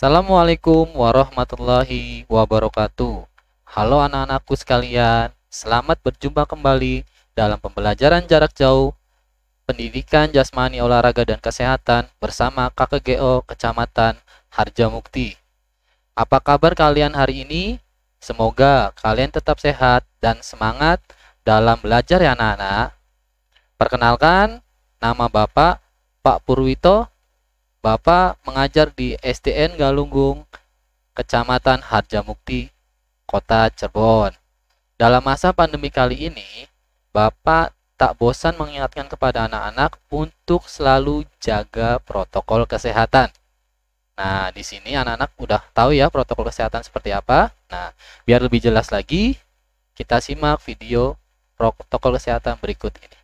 Assalamualaikum warahmatullahi wabarakatuh. Halo anak-anakku sekalian, selamat berjumpa kembali dalam pembelajaran jarak jauh Pendidikan Jasmani Olahraga dan Kesehatan bersama KKGO Kecamatan Harjamukti. Apa kabar kalian hari ini? Semoga kalian tetap sehat dan semangat dalam belajar ya anak-anak. Perkenalkan, nama Bapak Pak Purwito. Bapak mengajar di SDN Galunggung, Kecamatan Harjamukti, Kota Cirebon. Dalam masa pandemi kali ini, Bapak tak bosan mengingatkan kepada anak-anak untuk selalu jaga protokol kesehatan. Nah, di sini anak-anak udah tahu ya protokol kesehatan seperti apa. Nah, biar lebih jelas lagi, kita simak video protokol kesehatan berikut ini.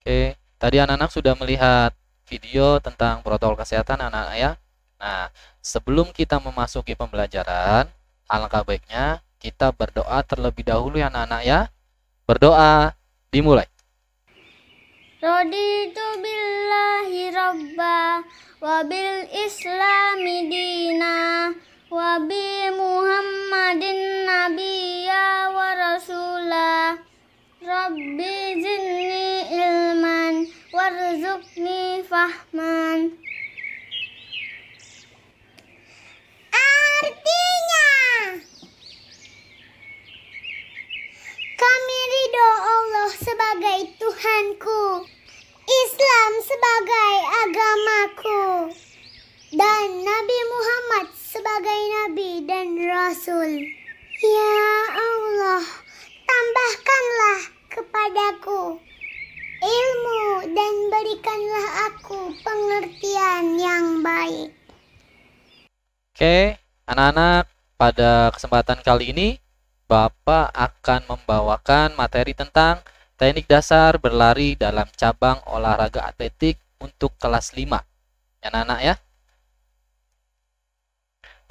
Oke, tadi anak-anak sudah melihat video tentang protokol kesehatan anak-anak ya. Nah, sebelum kita memasuki pembelajaran, alangkah baiknya kita berdoa terlebih dahulu ya anak-anak ya. Berdoa dimulai. Raditu billahi rabba wa bil islami dina wa bi muhammadin nabiyya wa rasulah. Rabbi zidni ilman warzuqni fahman. Artinya, kami ridho Allah sebagai Tuhanku, Islam sebagai agamaku, dan Nabi Muhammad sebagai Nabi dan Rasul. Ya Allah, tambahkanlah kepadaku ilmu dan berikanlah aku pengertian yang baik. Oke, anak-anak, pada kesempatan kali ini Bapak akan membawakan materi tentang teknik dasar berlari dalam cabang olahraga atletik untuk kelas 5. Ya, anak-anak ya.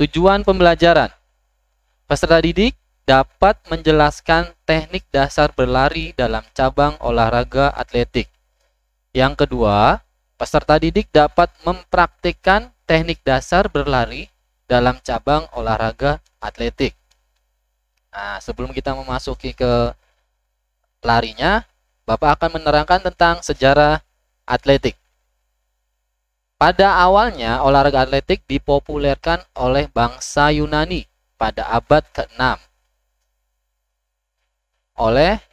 Tujuan pembelajaran. Peserta didik dapat menjelaskan teknik dasar berlari dalam cabang olahraga atletik. Yang kedua, peserta didik dapat mempraktikkan teknik dasar berlari dalam cabang olahraga atletik. Nah, sebelum kita memasuki ke larinya, Bapak akan menerangkan tentang sejarah atletik. Pada awalnya, olahraga atletik dipopulerkan oleh bangsa Yunani pada abad ke-6 oleh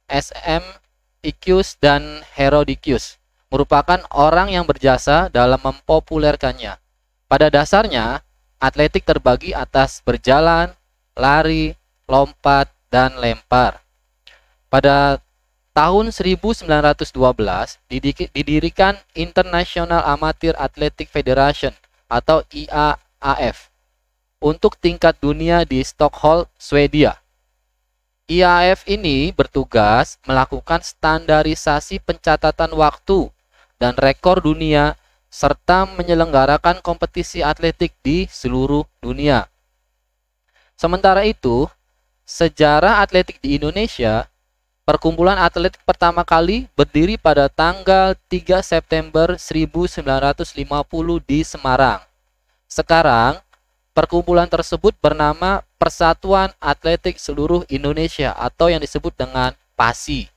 Semicius dan Herodicius, merupakan orang yang berjasa dalam mempopulerkannya. Pada dasarnya, atletik terbagi atas berjalan, lari, lompat, dan lempar. Pada tahun 1912 didirikan International Amateur Athletic Federation atau IAAF untuk tingkat dunia di Stockholm, Swedia. IAAF ini bertugas melakukan standarisasi pencatatan waktu dan rekor dunia serta menyelenggarakan kompetisi atletik di seluruh dunia. Sementara itu, sejarah atletik di Indonesia Perkumpulan atletik pertama kali berdiri pada tanggal 3 September 1950 di Semarang. Sekarang, perkumpulan tersebut bernama Persatuan Atletik Seluruh Indonesia atau yang disebut dengan PASI.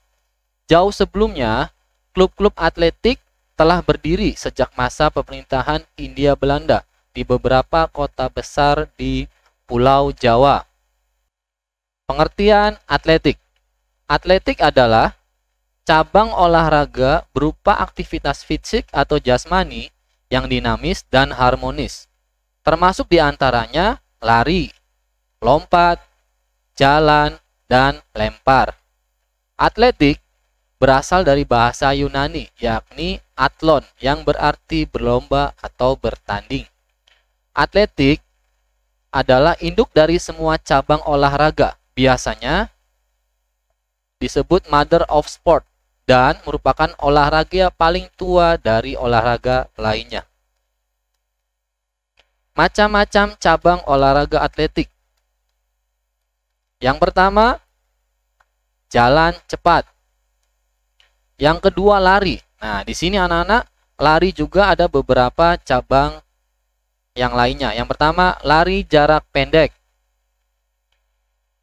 Jauh sebelumnya, klub-klub atletik telah berdiri sejak masa pemerintahan Hindia Belanda di beberapa kota besar di Pulau Jawa. Pengertian atletik. Atletik adalah cabang olahraga berupa aktivitas fisik atau jasmani yang dinamis dan harmonis, termasuk diantaranya lari, lompat, jalan, dan lempar. Atletik berasal dari bahasa Yunani, yakni atlon, yang berarti berlomba atau bertanding. Atletik adalah induk dari semua cabang olahraga, biasanya disebut Mother of Sport dan merupakan olahraga paling tua dari olahraga lainnya. Macam-macam cabang olahraga atletik. Yang pertama, jalan cepat. Yang kedua, lari. Nah, di sini anak-anak, lari juga ada beberapa cabang yang lainnya. Yang pertama, lari jarak pendek.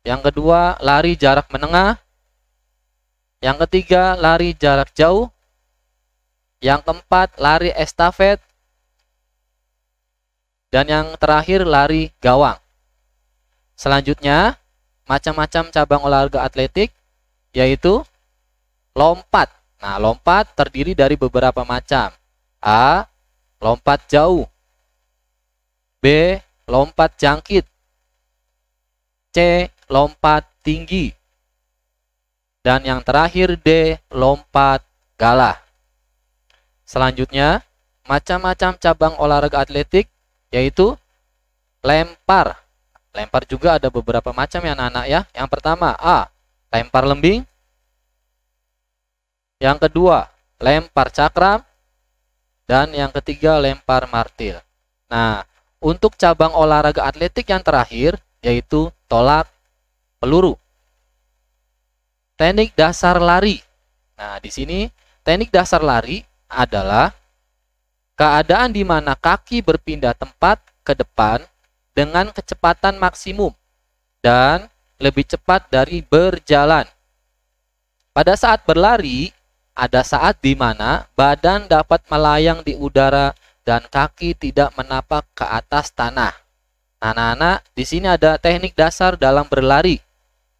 Yang kedua, lari jarak menengah. Yang ketiga, lari jarak jauh. Yang keempat, lari estafet. Dan yang terakhir, lari gawang. Selanjutnya, macam-macam cabang olahraga atletik, yaitu lompat. Nah, lompat terdiri dari beberapa macam. A. Lompat jauh. B. Lompat jangkit. C. Lompat tinggi. Dan yang terakhir D, lompat galah. Selanjutnya, macam-macam cabang olahraga atletik, yaitu lempar. Lempar juga ada beberapa macam ya anak-anak ya. Yang pertama, A, lempar lembing. Yang kedua, lempar cakram. Dan yang ketiga, lempar martil. Nah, untuk cabang olahraga atletik yang terakhir, yaitu tolak peluru. Teknik dasar lari. Nah, di sini teknik dasar lari adalah keadaan di mana kaki berpindah tempat ke depan dengan kecepatan maksimum dan lebih cepat dari berjalan. Pada saat berlari, ada saat di mana badan dapat melayang di udara dan kaki tidak menapak ke atas tanah. Nah, anak-anak, di sini ada teknik dasar dalam berlari.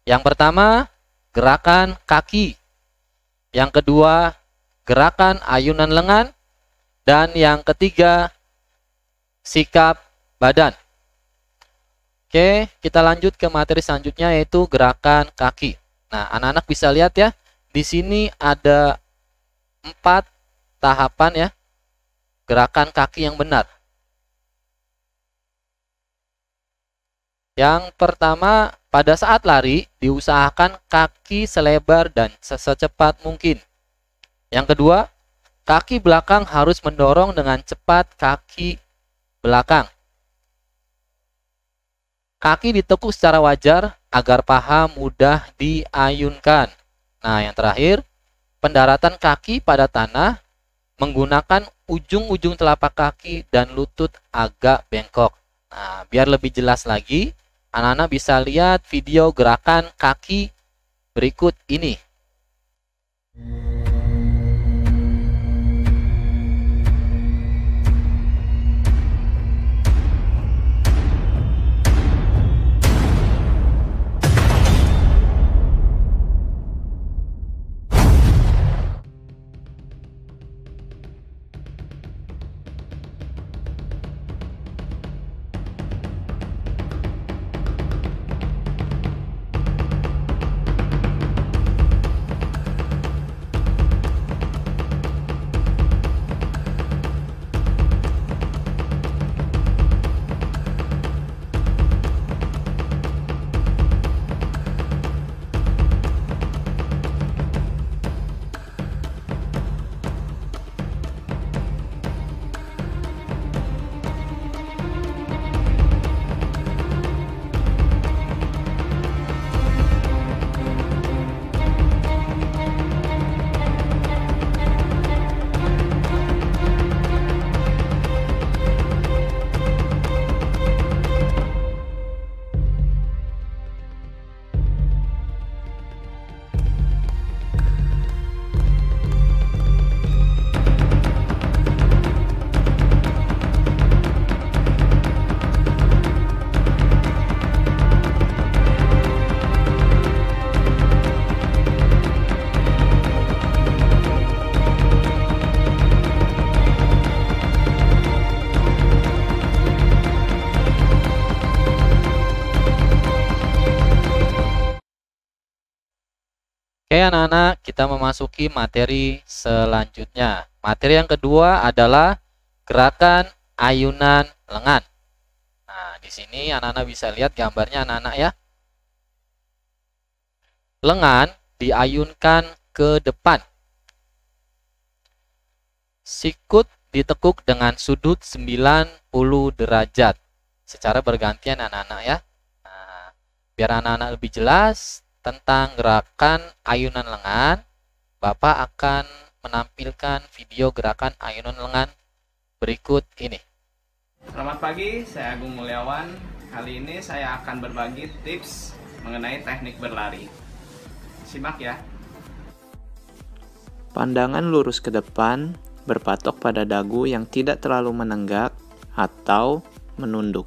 Yang pertama, gerakan kaki. Yang kedua, gerakan ayunan lengan. Dan yang ketiga, sikap badan. Oke, kita lanjut ke materi selanjutnya, yaitu gerakan kaki. Nah, anak-anak bisa lihat ya, di sini ada 4 tahapan ya, gerakan kaki yang benar. Yang pertama, pada saat lari, diusahakan kaki selebar dan secepat mungkin. Yang kedua, kaki belakang harus mendorong dengan cepat kaki belakang. Kaki ditekuk secara wajar agar paha mudah diayunkan. Nah, yang terakhir, pendaratan kaki pada tanah menggunakan ujung-ujung telapak kaki dan lutut agak bengkok. Nah, biar lebih jelas lagi, anak-anak bisa lihat video gerakan kaki berikut ini. Oke anak-anak, kita memasuki materi selanjutnya. Materi yang kedua adalah gerakan ayunan lengan. Nah, di sini anak-anak bisa lihat gambarnya anak-anak ya. Lengan diayunkan ke depan. Sikut ditekuk dengan sudut 90 derajat. Secara bergantian anak-anak ya. Nah, biar anak-anak lebih jelas tentang gerakan ayunan lengan, Bapak akan menampilkan video gerakan ayunan lengan berikut ini. Selamat pagi, saya Agung Mulyawan. Kali ini saya akan berbagi tips mengenai teknik berlari. Simak ya. Pandangan lurus ke depan, berpatok pada dagu yang tidak terlalu menenggak atau menunduk.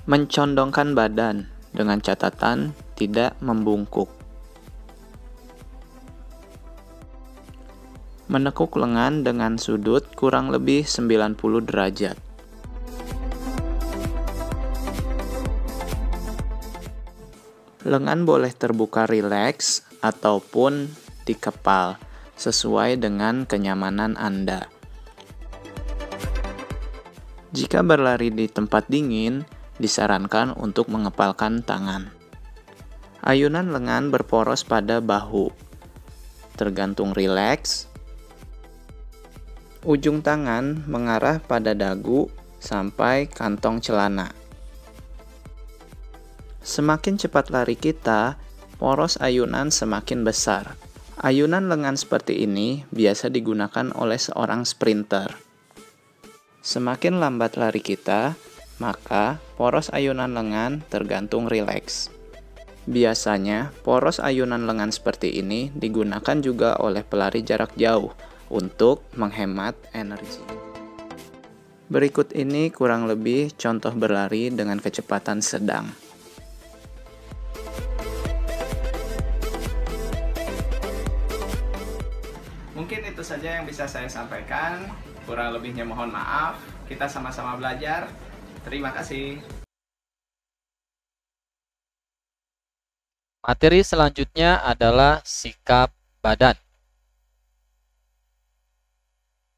Mencondongkan badan dengan catatan tidak membungkuk. Menekuk lengan dengan sudut kurang lebih 90 derajat. Lengan boleh terbuka rileks ataupun dikepal sesuai dengan kenyamanan Anda. Jika berlari di tempat dingin, disarankan untuk mengepalkan tangan. Ayunan lengan berporos pada bahu, tergantung rileks. Ujung tangan mengarah pada dagu sampai kantong celana. Semakin cepat lari kita, poros ayunan semakin besar. Ayunan lengan seperti ini biasa digunakan oleh seorang sprinter. Semakin lambat lari kita, maka poros ayunan lengan tergantung rileks. Biasanya, poros ayunan lengan seperti ini digunakan juga oleh pelari jarak jauh untuk menghemat energi. Berikut ini kurang lebih contoh berlari dengan kecepatan sedang. Mungkin itu saja yang bisa saya sampaikan. Kurang lebihnya mohon maaf. Kita sama-sama belajar. Terima kasih. Materi selanjutnya adalah sikap badan.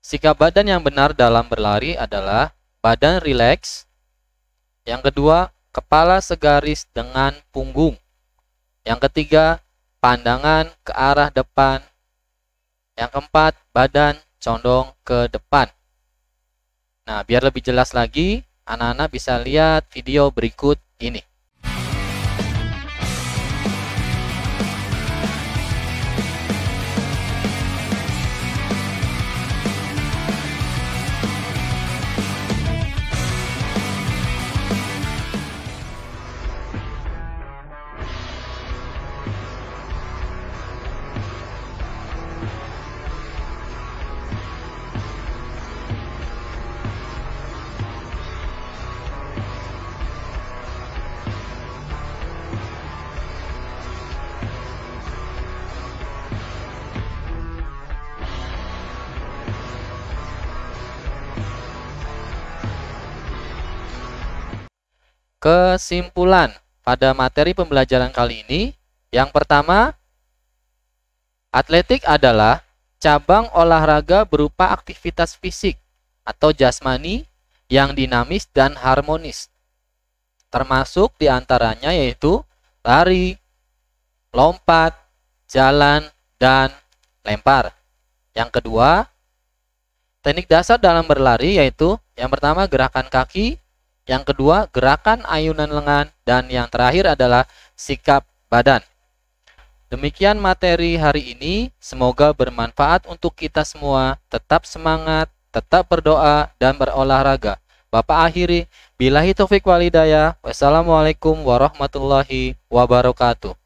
Sikap badan yang benar dalam berlari adalah badan rileks. Yang kedua, kepala segaris dengan punggung. Yang ketiga, pandangan ke arah depan. Yang keempat, badan condong ke depan. Nah, biar lebih jelas lagi, anak-anak bisa lihat video berikut ini. Kesimpulan pada materi pembelajaran kali ini, yang pertama, atletik adalah cabang olahraga berupa aktivitas fisik atau jasmani yang dinamis dan harmonis. Termasuk diantaranya yaitu lari, lompat, jalan, dan lempar. Yang kedua, teknik dasar dalam berlari yaitu yang pertama gerakan kaki, yang kedua gerakan ayunan lengan, dan yang terakhir adalah sikap badan. Demikian materi hari ini, semoga bermanfaat untuk kita semua. Tetap semangat, tetap berdoa, dan berolahraga. Bapak akhiri, billahi taufik wal hidayah. Wassalamualaikum warahmatullahi wabarakatuh.